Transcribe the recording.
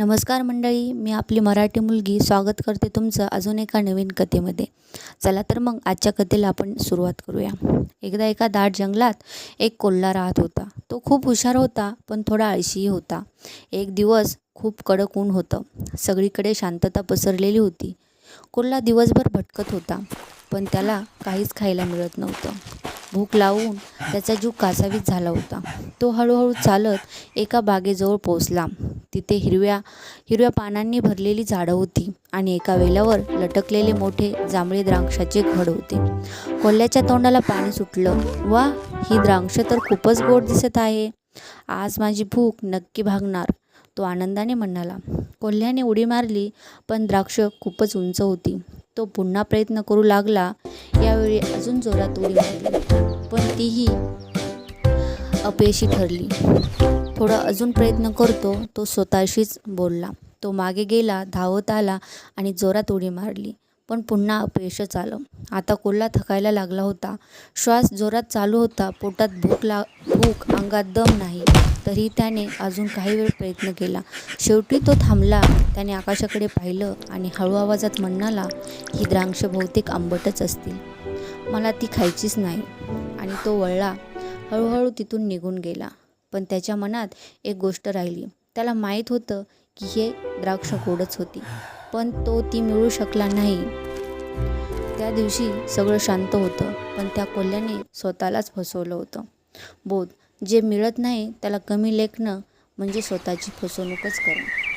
नमस्कार मंडळी, मी आपली मराठी मुलगी स्वागत करते तुमचं अजून एका नवीन कथेमध्ये. चला तर मग आजच्या कथेला आपण सुरुवात करूया. एकदा एका दाट जंगलात एक कोल्हा राहत होता. तो खूप हुशार होता, पण थोडा आळशीही होता. एक दिवस खूप कडक ऊन होतं. सगळीकडे शांतता पसरलेली होती. कोल्हा दिवसभर भटकत होता, पण त्याला काहीच खायला मिळत नव्हतं. भूक लावून त्याचा जीव कासावीस झाला होता. तो हळूहळू चालत एका बागेजवळ पोहोचला. तिथे हिरव्या हिरव्या पानांनी भरलेली झाडं होती आणि एका वेलावर लटकलेले मोठे जांभळे द्राक्षाचे घड होते. कोल्ह्याच्या तोंडाला पाणी सुटलं. वा, ही द्राक्ष तर खूपच गोड दिसत आहे. आज माझी भूक नक्की भागणार, तो आनंदाने म्हणाला. कोल्ह्याने उडी मारली, पण द्राक्ष खूपच उंच होती. तो पुन्हा प्रयत्न करू लागला. यावेळी अजून जोरात उडी मारली, पण तीही अपयशी ठरली. थोडा अजून प्रयत्न करतो, तो स्वतःशीच बोलला. तो मागे गेला, धावत आला आणि जोरात उडी मारली, पण पुन्हा अपयशच आलं. आता कोल्हा थकायला लागला होता. श्वास जोरात चालू होता. पोटात भूक, अंगात दम नाही. तरी त्याने अजून काही वेळ प्रयत्न केला. शेवटी तो थांबला. त्याने आकाशाकडे पाहिलं आणि हळू आवाजात म्हणाला, ही द्राक्ष बहुतेक आंबटच असतील. मला ती खायचीच नाही. आणि तो वळला. हळूहळू तिथून निघून गेला. पण त्याच्या मनात एक गोष्ट राहिली. त्याला माहीत होतं की हे द्राक्ष गोडच होती, पण तो ती मिळू शकला नाही. त्या दिवशी सगळं शांत होतं, पण त्या कोल्ह्याने स्वतःलाच फसवलं होतं. बोध, जे मिळत नाही त्याला कमी लेखणं म्हणजे स्वतःची फसवणूकच करणं.